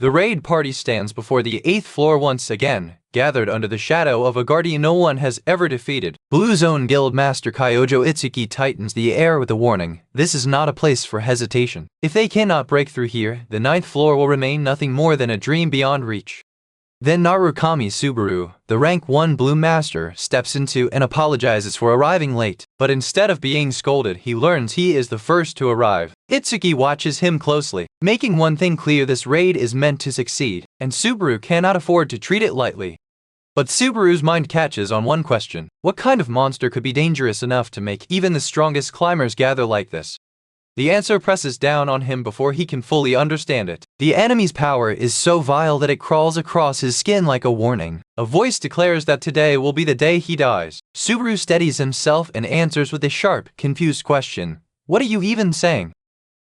The raid party stands before the 8th floor once again, gathered under the shadow of a guardian no one has ever defeated. Blue Zone Guild Master Kyojo Itsuki tightens the air with a warning. This is not a place for hesitation. If they cannot break through here, the 9th floor will remain nothing more than a dream beyond reach. Then Narukami Subaru, the rank 1 Blue Master, steps into and apologizes for arriving late. But instead of being scolded, he learns he is the first to arrive. Itsuki watches him closely, making one thing clear: this raid is meant to succeed, and Subaru cannot afford to treat it lightly. But Subaru's mind catches on one question. What kind of monster could be dangerous enough to make even the strongest climbers gather like this? The answer presses down on him before he can fully understand it. The enemy's power is so vile that it crawls across his skin like a warning. A voice declares that today will be the day he dies. Subaru steadies himself and answers with a sharp, confused question. What are you even saying?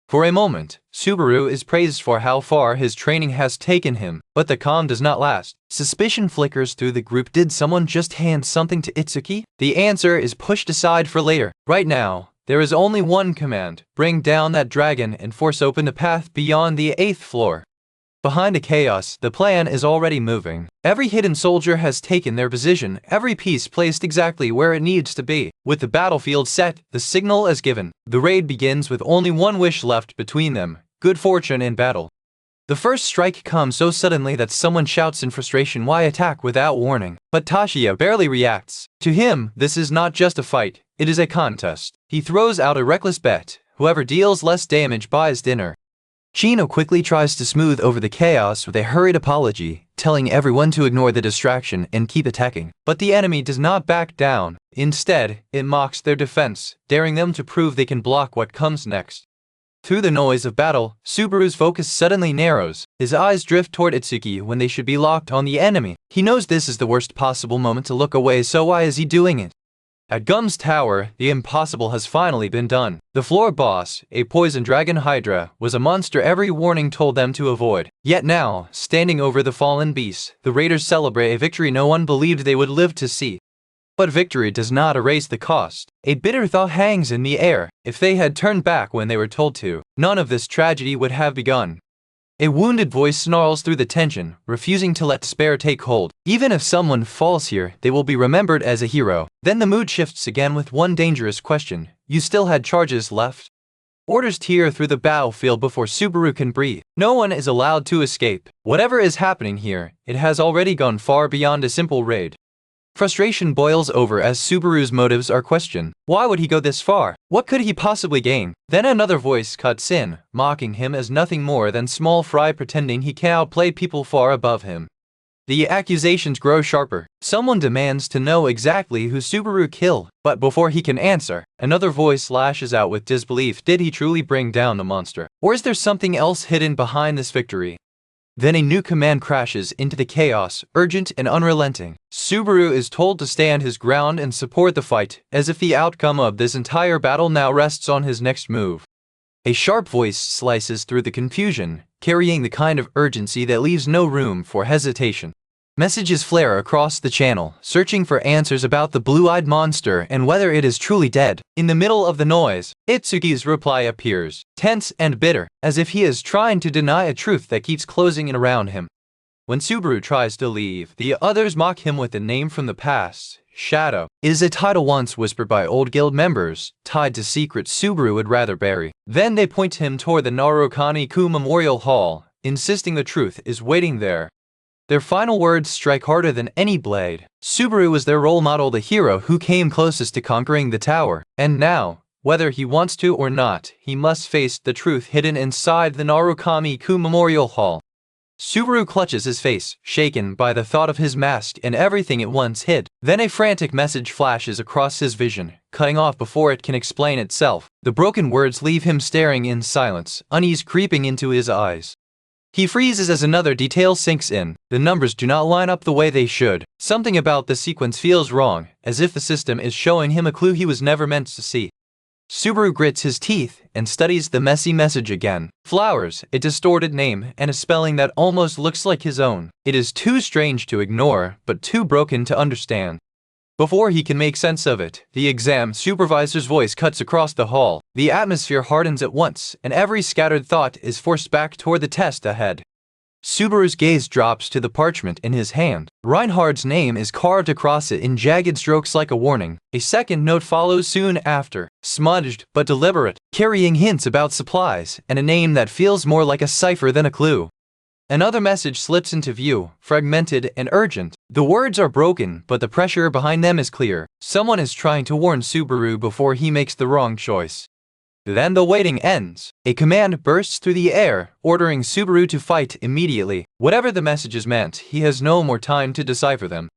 For a moment, Subaru is praised for how far his training has taken him, but the calm does not last. Suspicion flickers through the group. Did someone just hand something to Itsuki? The answer is pushed aside for later. Right now, there is only one command: bring down that dragon and force open the path beyond the 8th floor. Behind the chaos, the plan is already moving. Every hidden soldier has taken their position, every piece placed exactly where it needs to be. With the battlefield set, the signal is given. The raid begins with only one wish left between them: good fortune in battle. The first strike comes so suddenly that someone shouts in frustration, "Why attack without warning?" But Tashiya barely reacts. To him, this is not just a fight, it is a contest. He throws out a reckless bet: whoever deals less damage buys dinner. Chino quickly tries to smooth over the chaos with a hurried apology, telling everyone to ignore the distraction and keep attacking. But the enemy does not back down. Instead, it mocks their defense, daring them to prove they can block what comes next. Through the noise of battle, Subaru's focus suddenly narrows. His eyes drift toward Itsuki when they should be locked on the enemy. He knows this is the worst possible moment to look away, so why is he doing it? At Gum's tower, the impossible has finally been done. The floor boss, a poison dragon hydra, was a monster every warning told them to avoid. Yet now, standing over the fallen beast, the raiders celebrate a victory no one believed they would live to see. But victory does not erase the cost. A bitter thought hangs in the air. If they had turned back when they were told to, none of this tragedy would have begun. A wounded voice snarls through the tension, refusing to let despair take hold. Even if someone falls here, they will be remembered as a hero. Then the mood shifts again with one dangerous question: you still had charges left? Orders tear through the battlefield before Subaru can breathe. No one is allowed to escape. Whatever is happening here, it has already gone far beyond a simple raid. Frustration boils over as Subaru's motives are questioned. Why would he go this far? What could he possibly gain? Then another voice cuts in, mocking him as nothing more than small fry pretending he can outplay people far above him. The accusations grow sharper. Someone demands to know exactly who Subaru killed, but before he can answer, another voice lashes out with disbelief. Did he truly bring down the monster? Or is there something else hidden behind this victory? Then a new command crashes into the chaos, urgent and unrelenting. Subaru is told to stand his ground and support the fight, as if the outcome of this entire battle now rests on his next move. A sharp voice slices through the confusion, carrying the kind of urgency that leaves no room for hesitation. Messages flare across the channel, searching for answers about the blue-eyed monster and whether it is truly dead. In the middle of the noise, Itsuki's reply appears, tense and bitter, as if he is trying to deny a truth that keeps closing in around him. When Subaru tries to leave, the others mock him with a name from the past, Shadow. It is a title once whispered by old guild members, tied to secrets Subaru would rather bury. Then they point him toward the Narukami Memorial Hall, insisting the truth is waiting there. Their final words strike harder than any blade. Subaru was their role model, the hero who came closest to conquering the tower. And now, whether he wants to or not, he must face the truth hidden inside the Narukami Memorial Hall. Subaru clutches his face, shaken by the thought of his mask and everything it once hid. Then a frantic message flashes across his vision, cutting off before it can explain itself. The broken words leave him staring in silence, unease creeping into his eyes. He freezes as another detail sinks in. The numbers do not line up the way they should. Something about the sequence feels wrong, as if the system is showing him a clue he was never meant to see. Subaru grits his teeth and studies the messy message again. Flowers, a distorted name, and a spelling that almost looks like his own. It is too strange to ignore, but too broken to understand. Before he can make sense of it, the exam supervisor's voice cuts across the hall. The atmosphere hardens at once, and every scattered thought is forced back toward the test ahead. Subaru's gaze drops to the parchment in his hand. Reinhardt's name is carved across it in jagged strokes like a warning. A second note follows soon after, smudged but deliberate, carrying hints about supplies and a name that feels more like a cipher than a clue. Another message slips into view, fragmented and urgent. The words are broken, but the pressure behind them is clear. Someone is trying to warn Subaru before he makes the wrong choice. Then the waiting ends. A command bursts through the air, ordering Subaru to fight immediately. Whatever the messages meant, he has no more time to decipher them.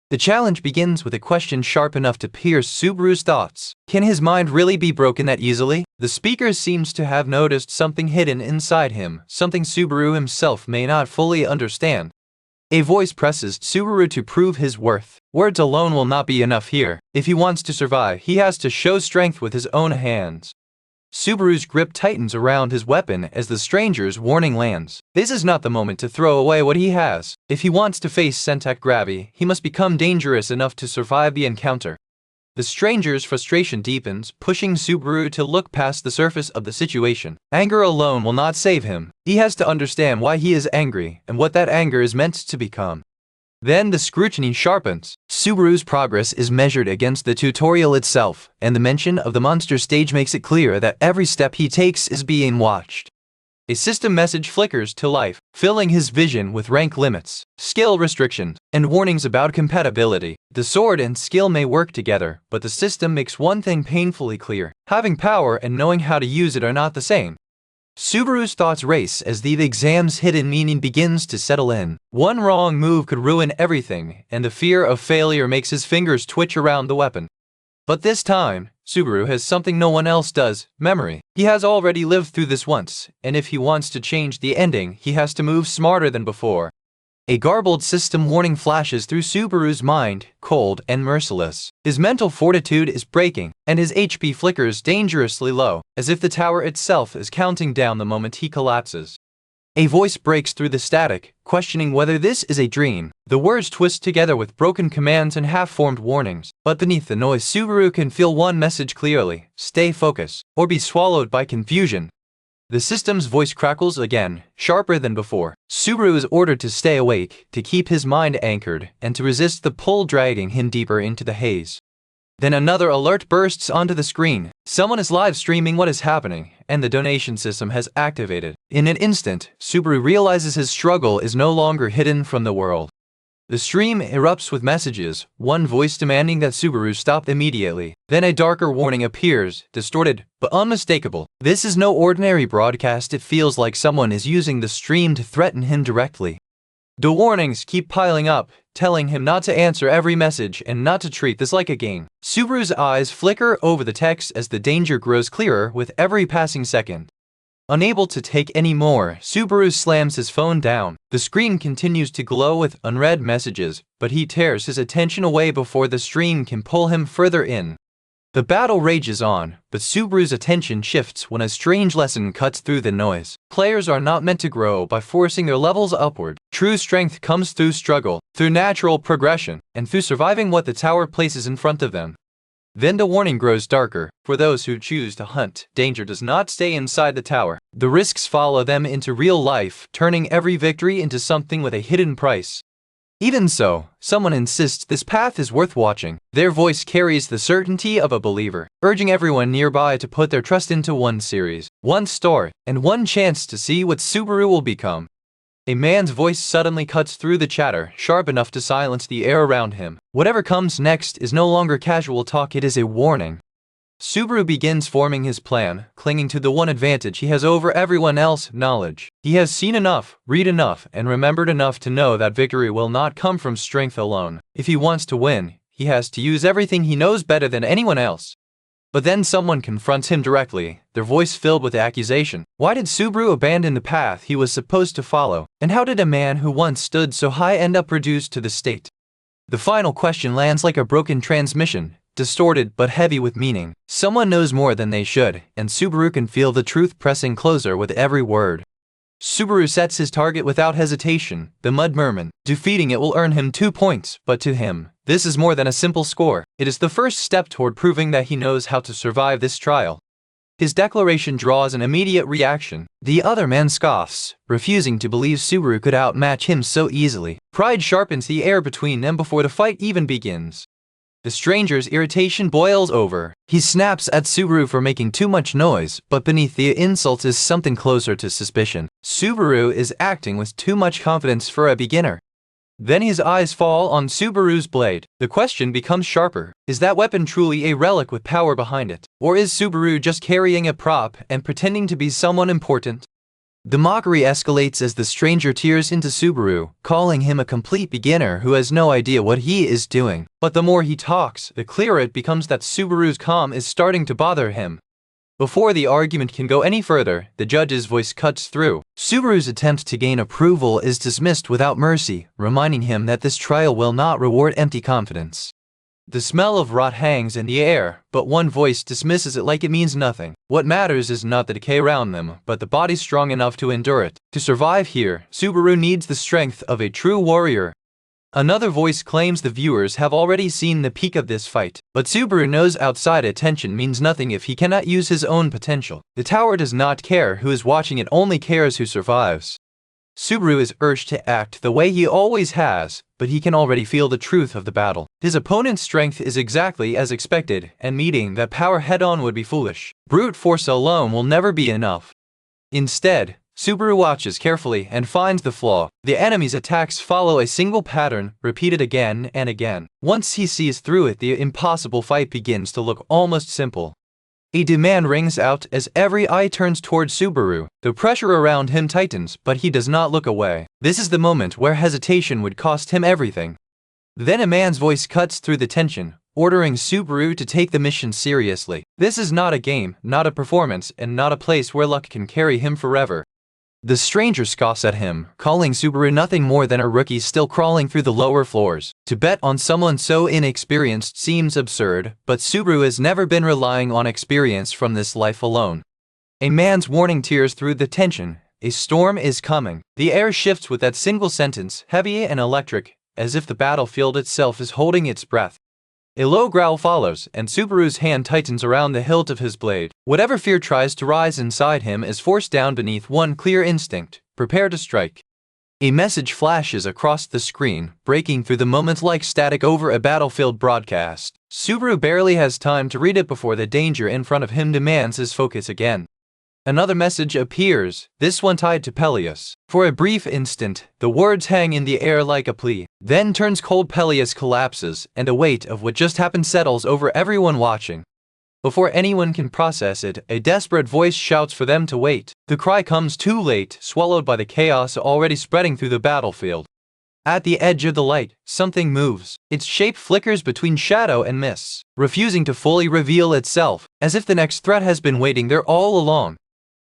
The challenge begins with a question sharp enough to pierce Subaru's thoughts. Can his mind really be broken that easily? The speaker seems to have noticed something hidden inside him, something Subaru himself may not fully understand. A voice presses Subaru to prove his worth. Words alone will not be enough here. If he wants to survive, he has to show strength with his own hands. Subaru's grip tightens around his weapon as the stranger's warning lands. This is not the moment to throw away what he has. If he wants to face Sentak gravity, he must become dangerous enough to survive the encounter. The stranger's frustration deepens, pushing Subaru to look past the surface of the situation. Anger alone will not save him. He has to understand why he is angry and what that anger is meant to become. Then the scrutiny sharpens. Subaru's progress is measured against the tutorial itself, and the mention of the monster stage makes it clear that every step he takes is being watched. A system message flickers to life, filling his vision with rank limits, skill restrictions, and warnings about compatibility. The sword and skill may work together, but the system makes one thing painfully clear. Having power and knowing how to use it are not the same. Subaru's thoughts race as the exam's hidden meaning begins to settle in. One wrong move could ruin everything, and the fear of failure makes his fingers twitch around the weapon. But this time, Subaru has something no one else does: memory. He has already lived through this once, and if he wants to change the ending, he has to move smarter than before. A garbled system warning flashes through Subaru's mind, cold and merciless. His mental fortitude is breaking, and his HP flickers dangerously low, as if the tower itself is counting down the moment he collapses. A voice breaks through the static, questioning whether this is a dream. The words twist together with broken commands and half-formed warnings, but beneath the noise Subaru can feel one message clearly: stay focused, or be swallowed by confusion. The system's voice crackles again, sharper than before. Subaru is ordered to stay awake, to keep his mind anchored, and to resist the pull dragging him deeper into the haze. Then another alert bursts onto the screen. Someone is live streaming what is happening, and the donation system has activated. In an instant, Subaru realizes his struggle is no longer hidden from the world. The stream erupts with messages, one voice demanding that Subaru stop immediately. Then a darker warning appears, distorted but unmistakable. This is no ordinary broadcast. It feels like someone is using the stream to threaten him directly. The warnings keep piling up, telling him not to answer every message and not to treat this like a game. Subaru's eyes flicker over the text as the danger grows clearer with every passing second. Unable to take any more, Subaru slams his phone down. The screen continues to glow with unread messages, but he tears his attention away before the stream can pull him further in. The battle rages on, but Subaru's attention shifts when a strange lesson cuts through the noise. Players are not meant to grow by forcing their levels upward. True strength comes through struggle, through natural progression, and through surviving what the tower places in front of them. Then the warning grows darker. For those who choose to hunt, danger does not stay inside the tower. The risks follow them into real life, turning every victory into something with a hidden price. Even so, someone insists this path is worth watching. Their voice carries the certainty of a believer, urging everyone nearby to put their trust into one series, one story, and one chance to see what Subaru will become. A man's voice suddenly cuts through the chatter, sharp enough to silence the air around him. Whatever comes next is no longer casual talk, it is a warning. Subaru begins forming his plan, clinging to the one advantage he has over everyone else: knowledge. He has seen enough, read enough, and remembered enough to know that victory will not come from strength alone. If he wants to win, he has to use everything he knows better than anyone else. But then someone confronts him directly, their voice filled with accusation. Why did Subaru abandon the path he was supposed to follow? And how did a man who once stood so high end up reduced to the state? The final question lands like a broken transmission, distorted but heavy with meaning. Someone knows more than they should, and Subaru can feel the truth pressing closer with every word. Subaru sets his target without hesitation, the Mud Merman. Defeating it will earn him 2 points, but to him, this is more than a simple score. It is the first step toward proving that he knows how to survive this trial. His declaration draws an immediate reaction. The other man scoffs, refusing to believe Subaru could outmatch him so easily. Pride sharpens the air between them before the fight even begins. The stranger's irritation boils over. He snaps at Subaru for making too much noise, but beneath the insults is something closer to suspicion. Subaru is acting with too much confidence for a beginner. Then his eyes fall on Subaru's blade. The question becomes sharper. Is that weapon truly a relic with power behind it? Or is Subaru just carrying a prop and pretending to be someone important? The mockery escalates as the stranger tears into Subaru, calling him a complete beginner who has no idea what he is doing. But the more he talks, the clearer it becomes that Subaru's calm is starting to bother him. Before the argument can go any further, the judge's voice cuts through. Subaru's attempt to gain approval is dismissed without mercy, reminding him that this trial will not reward empty confidence. The smell of rot hangs in the air, but one voice dismisses it like it means nothing. What matters is not the decay around them, but the body strong enough to endure it. To survive here, Subaru needs the strength of a true warrior. Another voice claims the viewers have already seen the peak of this fight, but Subaru knows outside attention means nothing if he cannot use his own potential. The tower does not care who is watching, it only cares who survives. Subaru is urged to act the way he always has, but he can already feel the truth of the battle. His opponent's strength is exactly as expected, and meeting that power head-on would be foolish. Brute force alone will never be enough. Instead, Subaru watches carefully and finds the flaw. The enemy's attacks follow a single pattern, repeated again and again. Once he sees through it, the impossible fight begins to look almost simple. A demand rings out as every eye turns towards Subaru. The pressure around him tightens, but he does not look away. This is the moment where hesitation would cost him everything. Then a man's voice cuts through the tension, ordering Subaru to take the mission seriously. This is not a game, not a performance, and not a place where luck can carry him forever. The stranger scoffs at him, calling Subaru nothing more than a rookie still crawling through the lower floors. To bet on someone so inexperienced seems absurd, but Subaru has never been relying on experience from this life alone. A man's warning tears through the tension. A storm is coming. The air shifts with that single sentence, heavy and electric, as if the battlefield itself is holding its breath. A low growl follows, and Subaru's hand tightens around the hilt of his blade. Whatever fear tries to rise inside him is forced down beneath one clear instinct: prepare to strike. A message flashes across the screen, breaking through the moment like static over a battlefield broadcast. Subaru barely has time to read it before the danger in front of him demands his focus again. Another message appears, this one tied to Peleus. For a brief instant, the words hang in the air like a plea. Then turns cold. Peleus collapses, and a weight of what just happened settles over everyone watching. Before anyone can process it, a desperate voice shouts for them to wait. The cry comes too late, swallowed by the chaos already spreading through the battlefield. At the edge of the light, something moves. Its shape flickers between shadow and mists, refusing to fully reveal itself, as if the next threat has been waiting there all along.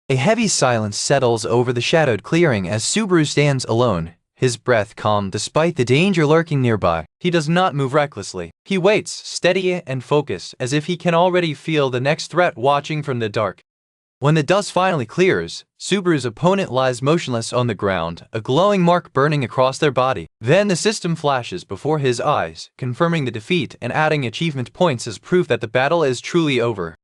A heavy silence settles over the shadowed clearing as Subaru stands alone, his breath calm despite the danger lurking nearby. He does not move recklessly. He waits, steady and focused, as if he can already feel the next threat watching from the dark. When the dust finally clears, Subaru's opponent lies motionless on the ground, a glowing mark burning across their body. Then the system flashes before his eyes, confirming the defeat and adding achievement points as proof that the battle is truly over.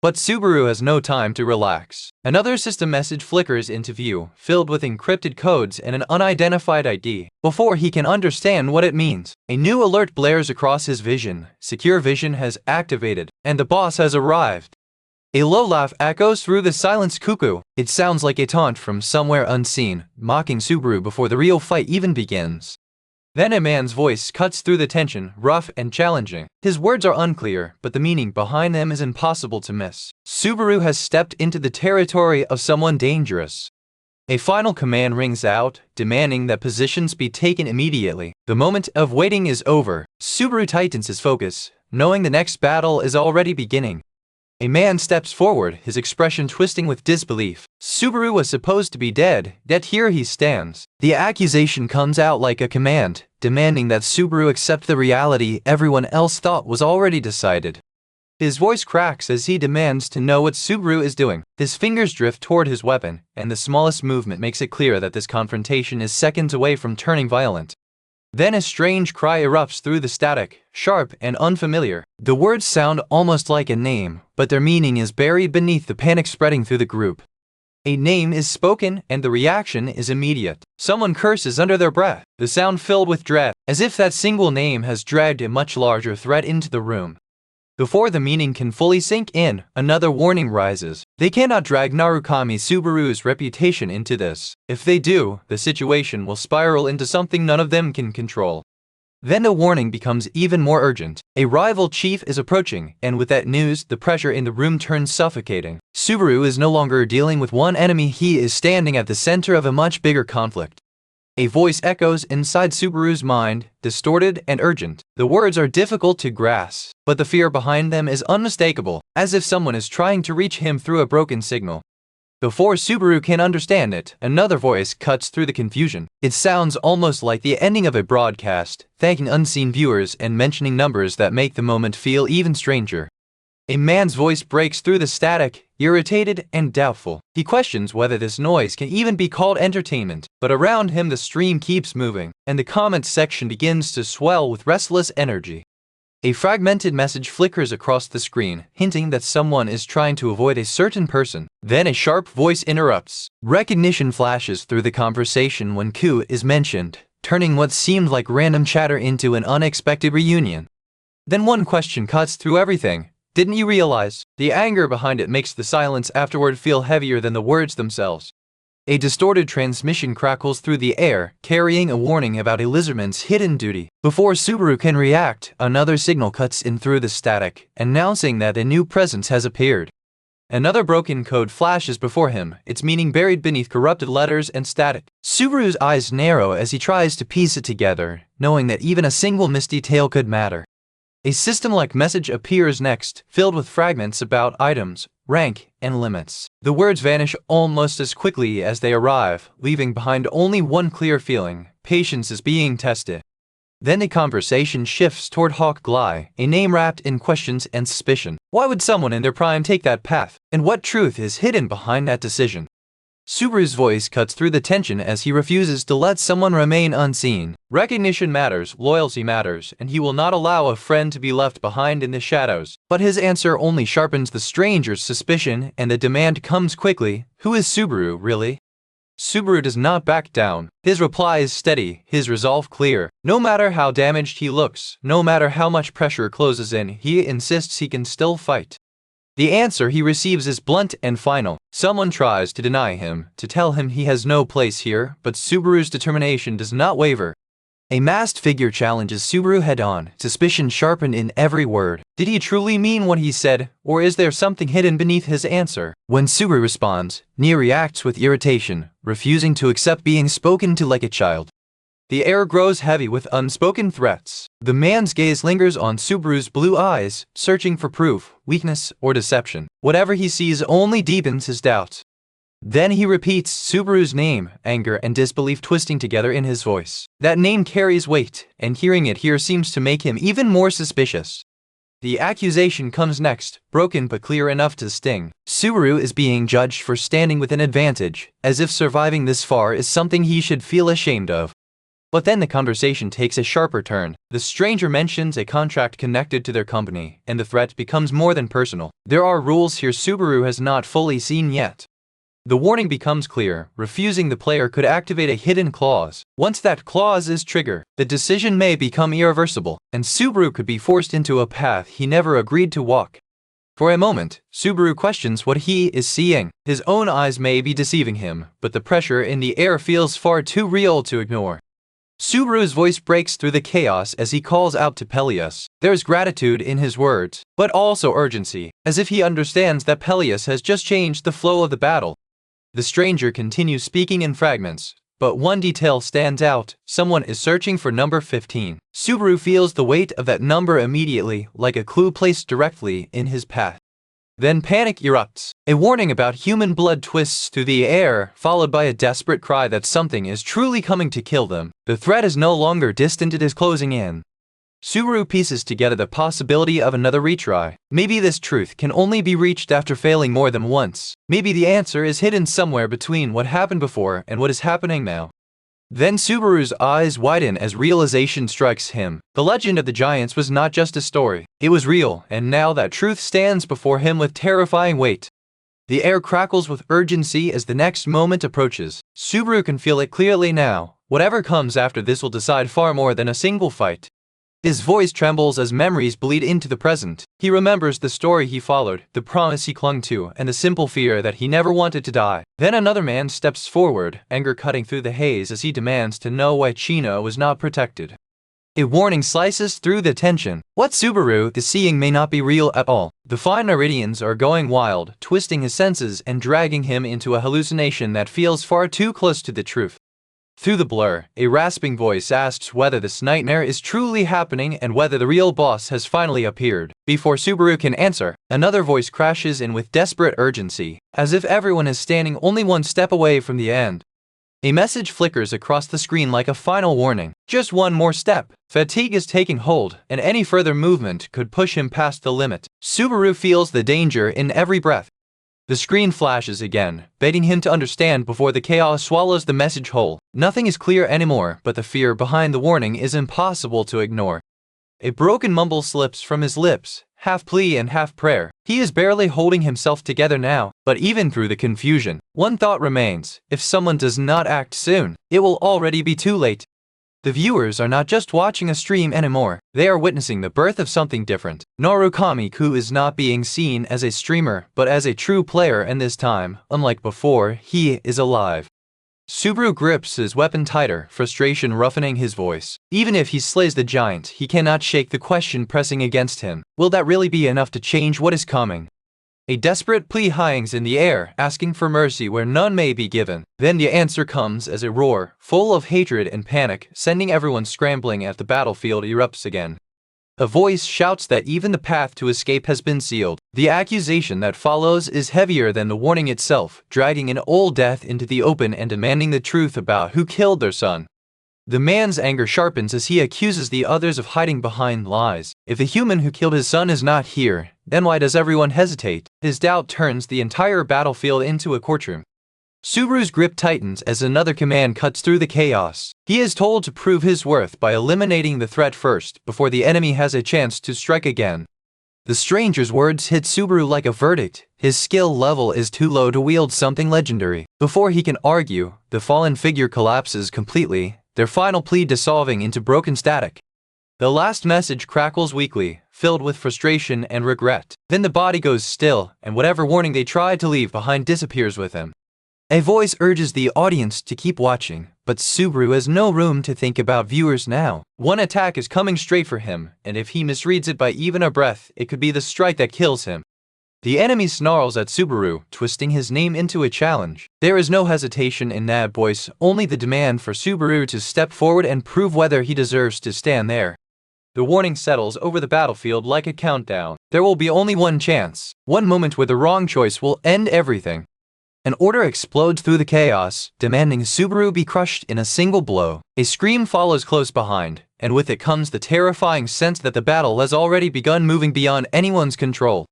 But Subaru has no time to relax. Another system message flickers into view, filled with encrypted codes and an unidentified ID. Before he can understand what it means, a new alert blares across his vision. Secure vision has activated, and the boss has arrived. A low laugh echoes through the silence. Cuckoo. It sounds like a taunt from somewhere unseen, mocking Subaru before the real fight even begins. Then a man's voice cuts through the tension, rough and challenging. His words are unclear, but the meaning behind them is impossible to miss. Subaru has stepped into the territory of someone dangerous. A final command rings out, demanding that positions be taken immediately. The moment of waiting is over. Subaru tightens his focus, knowing the next battle is already beginning. A man steps forward, his expression twisting with disbelief. Subaru was supposed to be dead, yet here he stands. The accusation comes out like a command, demanding that Subaru accept the reality everyone else thought was already decided. His voice cracks as he demands to know what Subaru is doing. His fingers drift toward his weapon, and the smallest movement makes it clear that this confrontation is seconds away from turning violent. Then a strange cry erupts through the static, sharp and unfamiliar. The words sound almost like a name, but their meaning is buried beneath the panic spreading through the group. A name is spoken, and the reaction is immediate. Someone curses under their breath, the sound filled with dread, as if that single name has dragged a much larger threat into the room. Before the meaning can fully sink in, another warning rises. They cannot drag Narukami Subaru's reputation into this. If they do, the situation will spiral into something none of them can control. Then the warning becomes even more urgent. A rival chief is approaching, and with that news, the pressure in the room turns suffocating. Subaru is no longer dealing with one enemy, he is standing at the center of a much bigger conflict. A voice echoes inside Subaru's mind, distorted and urgent. The words are difficult to grasp, but the fear behind them is unmistakable, as if someone is trying to reach him through a broken signal. Before Subaru can understand it, another voice cuts through the confusion. It sounds almost like the ending of a broadcast, thanking unseen viewers and mentioning numbers that make the moment feel even stranger. A man's voice breaks through the static, irritated and doubtful. He questions whether this noise can even be called entertainment, but around him the stream keeps moving, and the comments section begins to swell with restless energy. A fragmented message flickers across the screen, hinting that someone is trying to avoid a certain person. Then a sharp voice interrupts. Recognition flashes through the conversation when Ku is mentioned, turning what seemed like random chatter into an unexpected reunion. Then one question cuts through everything. Didn't you realize? The anger behind it makes the silence afterward feel heavier than the words themselves. A distorted transmission crackles through the air, carrying a warning about a lizardman's hidden duty. Before Subaru can react, another signal cuts in through the static, announcing that a new presence has appeared. Another broken code flashes before him, its meaning buried beneath corrupted letters and static. Subaru's eyes narrow as he tries to piece it together, knowing that even a single misdetail could matter. A system-like message appears next, filled with fragments about items, rank, and limits. The words vanish almost as quickly as they arrive, leaving behind only one clear feeling: patience is being tested. Then the conversation shifts toward Hawk Gly, a name wrapped in questions and suspicion. Why would someone in their prime take that path? And what truth is hidden behind that decision? Subaru's voice cuts through the tension as he refuses to let someone remain unseen. Recognition matters, loyalty matters, and he will not allow a friend to be left behind in the shadows. But his answer only sharpens the stranger's suspicion, and the demand comes quickly. Who is Subaru, really? Subaru does not back down. His reply is steady, his resolve clear. No matter how damaged he looks, no matter how much pressure closes in, he insists he can still fight. The answer he receives is blunt and final. Someone tries to deny him, to tell him he has no place here, but Subaru's determination does not waver. A masked figure challenges Subaru head-on, suspicion sharpened in every word. Did he truly mean what he said, or is there something hidden beneath his answer? When Subaru responds, Nia reacts with irritation, refusing to accept being spoken to like a child. The air grows heavy with unspoken threats. The man's gaze lingers on Subaru's blue eyes, searching for proof, weakness, or deception. Whatever he sees only deepens his doubts. Then he repeats Subaru's name, anger and disbelief twisting together in his voice. That name carries weight, and hearing it here seems to make him even more suspicious. The accusation comes next, broken but clear enough to sting. Subaru is being judged for standing with an advantage, as if surviving this far is something he should feel ashamed of. But then the conversation takes a sharper turn. The stranger mentions a contract connected to their company, and the threat becomes more than personal. There are rules here Subaru has not fully seen yet. The warning becomes clear: refusing the player could activate a hidden clause. Once that clause is triggered, the decision may become irreversible, and Subaru could be forced into a path he never agreed to walk. For a moment, Subaru questions what he is seeing. His own eyes may be deceiving him, but the pressure in the air feels far too real to ignore. Subaru's voice breaks through the chaos as he calls out to Peleus. There is gratitude in his words, but also urgency, as if he understands that Peleus has just changed the flow of the battle. The stranger continues speaking in fragments, but one detail stands out: someone is searching for number 15. Subaru feels the weight of that number immediately, like a clue placed directly in his path. Then panic erupts. A warning about human blood twists through the air, followed by a desperate cry that something is truly coming to kill them. The threat is no longer distant, it is closing in. Subaru pieces together the possibility of another retry. Maybe this truth can only be reached after failing more than once. Maybe the answer is hidden somewhere between what happened before and what is happening now. Then Subaru's eyes widen as realization strikes him. The legend of the giants was not just a story. It was real, and now that truth stands before him with terrifying weight. The air crackles with urgency as the next moment approaches. Subaru can feel it clearly now. Whatever comes after this will decide far more than a single fight. His voice trembles as memories bleed into the present. He remembers the story he followed, the promise he clung to, and the simple fear that he never wanted to die. Then another man steps forward, anger cutting through the haze as he demands to know why Chino was not protected. A warning slices through the tension. What Subaru is seeing may not be real at all. The fine meridians are going wild, twisting his senses and dragging him into a hallucination that feels far too close to the truth. Through the blur, a rasping voice asks whether this nightmare is truly happening and whether the real boss has finally appeared. Before Subaru can answer, another voice crashes in with desperate urgency, as if everyone is standing only one step away from the end. A message flickers across the screen like a final warning. Just one more step. Fatigue is taking hold, and any further movement could push him past the limit. Subaru feels the danger in every breath. The screen flashes again, begging him to understand before the chaos swallows the message whole. Nothing is clear anymore, but the fear behind the warning is impossible to ignore. A broken mumble slips from his lips, half plea and half prayer. He is barely holding himself together now, but even through the confusion, one thought remains: if someone does not act soon, it will already be too late. The viewers are not just watching a stream anymore, they are witnessing the birth of something different. Narukami is not being seen as a streamer, but as a true player, and this time, unlike before, he is alive. Subaru grips his weapon tighter, frustration roughening his voice. Even if he slays the giant, he cannot shake the question pressing against him. Will that really be enough to change what is coming? A desperate plea hangs in the air, asking for mercy where none may be given. Then the answer comes as a roar, full of hatred and panic, sending everyone scrambling as the battlefield erupts again. A voice shouts that even the path to escape has been sealed. The accusation that follows is heavier than the warning itself, dragging an old death into the open and demanding the truth about who killed their son. The man's anger sharpens as he accuses the others of hiding behind lies. If the human who killed his son is not here, then why does everyone hesitate? His doubt turns the entire battlefield into a courtroom. Subaru's grip tightens as another command cuts through the chaos. He is told to prove his worth by eliminating the threat first, before the enemy has a chance to strike again. The stranger's words hit Subaru like a verdict. His skill level is too low to wield something legendary. Before he can argue, the fallen figure collapses completely, their final plea dissolving into broken static. The last message crackles weakly, filled with frustration and regret. Then the body goes still, and whatever warning they tried to leave behind disappears with him. A voice urges the audience to keep watching, but Subaru has no room to think about viewers now. One attack is coming straight for him, and if he misreads it by even a breath, it could be the strike that kills him. The enemy snarls at Subaru, twisting his name into a challenge. There is no hesitation in that voice, only the demand for Subaru to step forward and prove whether he deserves to stand there. The warning settles over the battlefield like a countdown. There will be only one chance. One moment where the wrong choice will end everything. An order explodes through the chaos, demanding Subaru be crushed in a single blow. A scream follows close behind, and with it comes the terrifying sense that the battle has already begun, moving beyond anyone's control.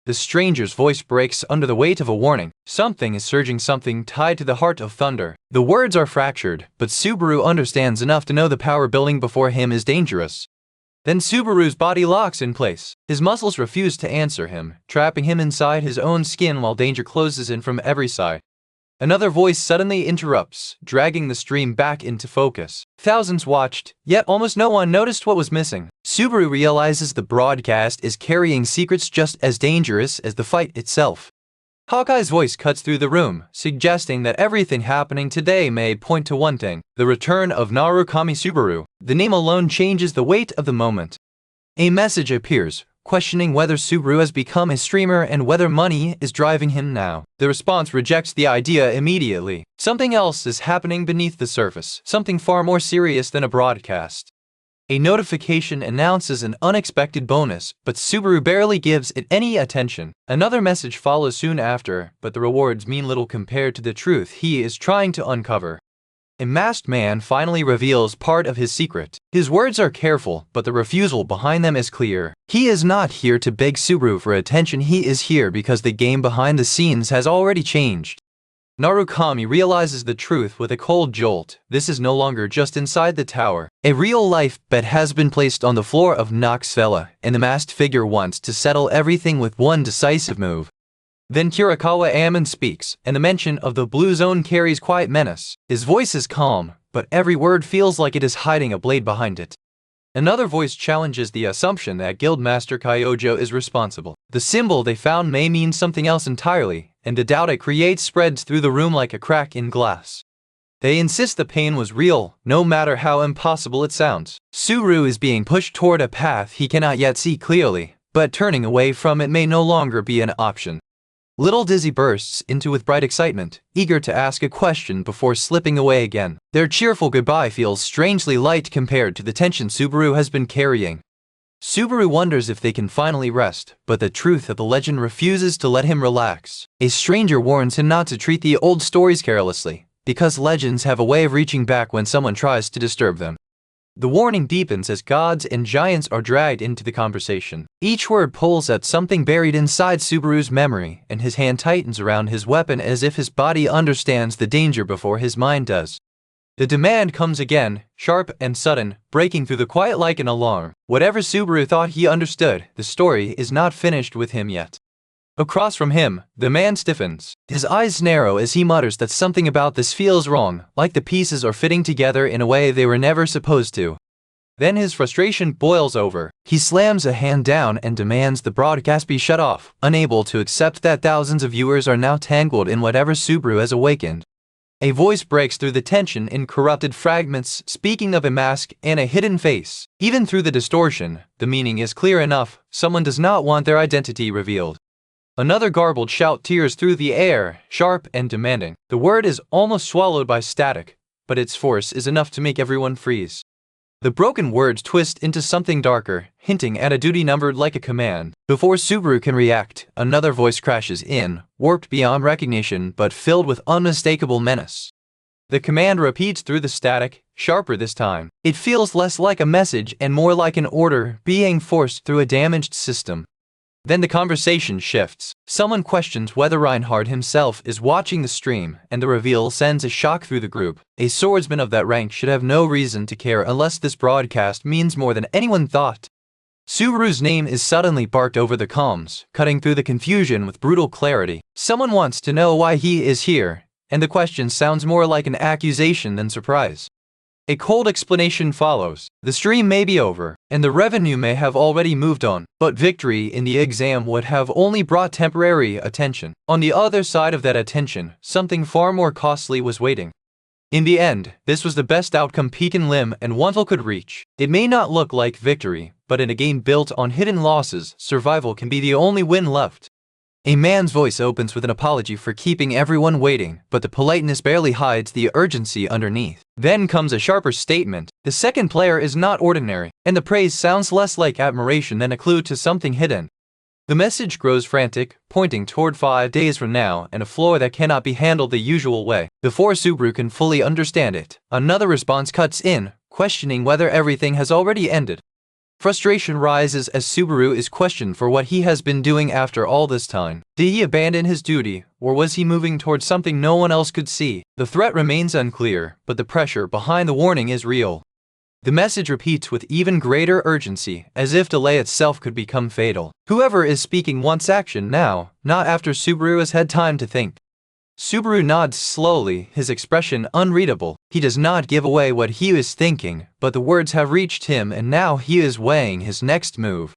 The stranger's voice breaks under the weight of a warning. Something is surging, something tied to the heart of thunder. The words are fractured, but Subaru understands enough to know the power building before him is dangerous. Then Subaru's body locks in place. His muscles refuse to answer him, trapping him inside his own skin while danger closes in from every side. Another voice suddenly interrupts, dragging the stream back into focus. Thousands watched, yet almost no one noticed what was missing. Subaru realizes the broadcast is carrying secrets just as dangerous as the fight itself. Hawkeye's voice cuts through the room, suggesting that everything happening today may point to one thing: the return of Narukami Subaru. The name alone changes the weight of the moment. A message appears, questioning whether Subaru has become a streamer and whether money is driving him now. The response rejects the idea immediately. Something else is happening beneath the surface, something far more serious than a broadcast. A notification announces an unexpected bonus, but Subaru barely gives it any attention. Another message follows soon after, but the rewards mean little compared to the truth he is trying to uncover. A masked man finally reveals part of his secret. His words are careful, but the refusal behind them is clear. He is not here to beg Subaru for attention, he is here because the game behind the scenes has already changed. Narukami realizes the truth with a cold jolt. This is no longer just inside the tower. A real-life bet has been placed on the floor of Knoxville, and the masked figure wants to settle everything with one decisive move. Then Kirikawa Ammon speaks, and the mention of the blue zone carries quiet menace. His voice is calm, but every word feels like it is hiding a blade behind it. Another voice challenges the assumption that Guildmaster Kyojo is responsible. The symbol they found may mean something else entirely, and the doubt it creates spreads through the room like a crack in glass. They insist the pain was real, no matter how impossible it sounds. Subaru is being pushed toward a path he cannot yet see clearly, but turning away from it may no longer be an option. Little Dizzy bursts into with bright excitement, eager to ask a question before slipping away again. Their cheerful goodbye feels strangely light compared to the tension Subaru has been carrying. Subaru wonders if they can finally rest, but the truth of the legend refuses to let him relax. A stranger warns him not to treat the old stories carelessly, because legends have a way of reaching back when someone tries to disturb them. The warning deepens as gods and giants are dragged into the conversation. Each word pulls at something buried inside Subaru's memory, and his hand tightens around his weapon as if his body understands the danger before his mind does. The demand comes again, sharp and sudden, breaking through the quiet like an alarm. Whatever Subaru thought he understood, the story is not finished with him yet. Across from him, the man stiffens. His eyes narrow as he mutters that something about this feels wrong, like the pieces are fitting together in a way they were never supposed to. Then his frustration boils over. He slams a hand down and demands the broadcast be shut off, unable to accept that thousands of viewers are now tangled in whatever Subaru has awakened. A voice breaks through the tension in corrupted fragments, speaking of a mask and a hidden face. Even through the distortion, the meaning is clear enough. Someone does not want their identity revealed. Another garbled shout tears through the air, sharp and demanding. The word is almost swallowed by static, but its force is enough to make everyone freeze. The broken words twist into something darker, hinting at a duty numbered like a command. Before Subaru can react, another voice crashes in, warped beyond recognition but filled with unmistakable menace. The command repeats through the static, sharper this time. It feels less like a message and more like an order being forced through a damaged system. Then the conversation shifts. Someone questions whether Reinhard himself is watching the stream, and the reveal sends a shock through the group. A swordsman of that rank should have no reason to care unless this broadcast means more than anyone thought. Subaru's name is suddenly barked over the comms, cutting through the confusion with brutal clarity. Someone wants to know why he is here, and the question sounds more like an accusation than surprise. A cold explanation follows. The stream may be over, and the revenue may have already moved on, but victory in the exam would have only brought temporary attention. On the other side of that attention, something far more costly was waiting. In the end, this was the best outcome Pekin Lim and Wontel could reach. It may not look like victory, but in a game built on hidden losses, survival can be the only win left. A man's voice opens with an apology for keeping everyone waiting, but the politeness barely hides the urgency underneath. Then comes a sharper statement. The second player is not ordinary, and the praise sounds less like admiration than a clue to something hidden. The message grows frantic, pointing toward 5 days from now and a floor that cannot be handled the usual way. Before Subaru can fully understand it, another response cuts in, questioning whether everything has already ended. Frustration rises as Subaru is questioned for what he has been doing after all this time. Did he abandon his duty, or was he moving towards something no one else could see? The threat remains unclear, but the pressure behind the warning is real. The message repeats with even greater urgency, as if delay itself could become fatal. Whoever is speaking wants action now, not after Subaru has had time to think. Subaru nods slowly, his expression unreadable. He does not give away what he is thinking, but the words have reached him and now he is weighing his next move.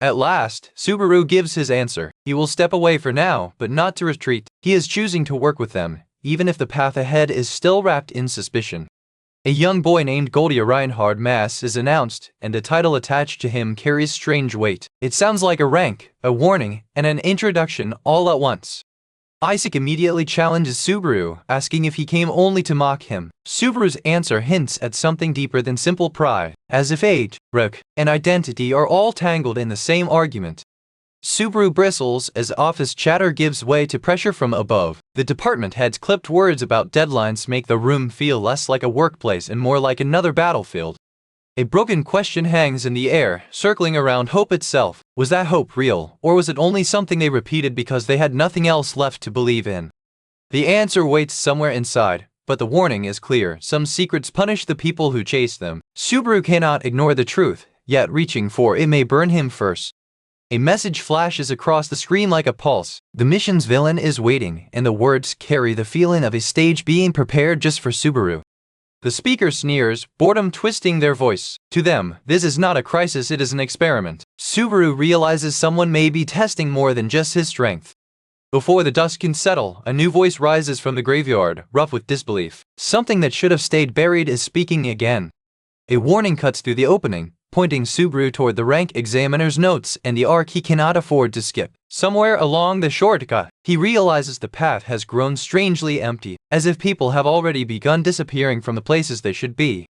At last, Subaru gives his answer. He will step away for now, but not to retreat. He is choosing to work with them, even if the path ahead is still wrapped in suspicion. A young boy named Goldia Reinhard Mass is announced, and the title attached to him carries strange weight. It sounds like a rank, a warning, and an introduction all at once. Isaac immediately challenges Subaru, asking if he came only to mock him. Subaru's answer hints at something deeper than simple pride, as if age, rank, and identity are all tangled in the same argument. Subaru bristles as office chatter gives way to pressure from above. The department head's clipped words about deadlines make the room feel less like a workplace and more like another battlefield. A broken question hangs in the air, circling around hope itself. Was that hope real, or was it only something they repeated because they had nothing else left to believe in? The answer waits somewhere inside, but the warning is clear. Some secrets punish the people who chase them. Subaru cannot ignore the truth, yet reaching for it may burn him first. A message flashes across the screen like a pulse. The mission's villain is waiting, and the words carry the feeling of a stage being prepared just for Subaru. The speaker sneers, boredom twisting their voice. To them, this is not a crisis, it is an experiment. Subaru realizes someone may be testing more than just his strength. Before the dust can settle, a new voice rises from the graveyard, rough with disbelief. Something that should have stayed buried is speaking again. A warning cuts through the opening, pointing Subaru toward the rank examiner's notes and the arc he cannot afford to skip. Somewhere along the shortcut, he realizes the path has grown strangely empty, as if people have already begun disappearing from the places they should be.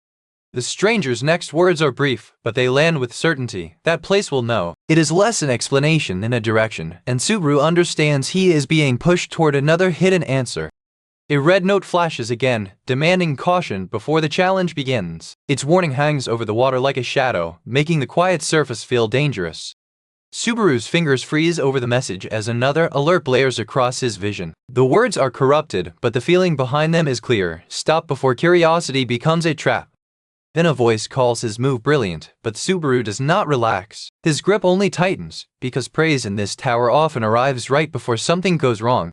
The stranger's next words are brief, but they land with certainty. That place will know. It is less an explanation than a direction, and Subaru understands he is being pushed toward another hidden answer. A red note flashes again, demanding caution before the challenge begins. Its warning hangs over the water like a shadow, making the quiet surface feel dangerous. Subaru's fingers freeze over the message as another alert blares across his vision. The words are corrupted, but the feeling behind them is clear. Stop before curiosity becomes a trap. Then a voice calls his move brilliant, but Subaru does not relax. His grip only tightens, because praise in this tower often arrives right before something goes wrong.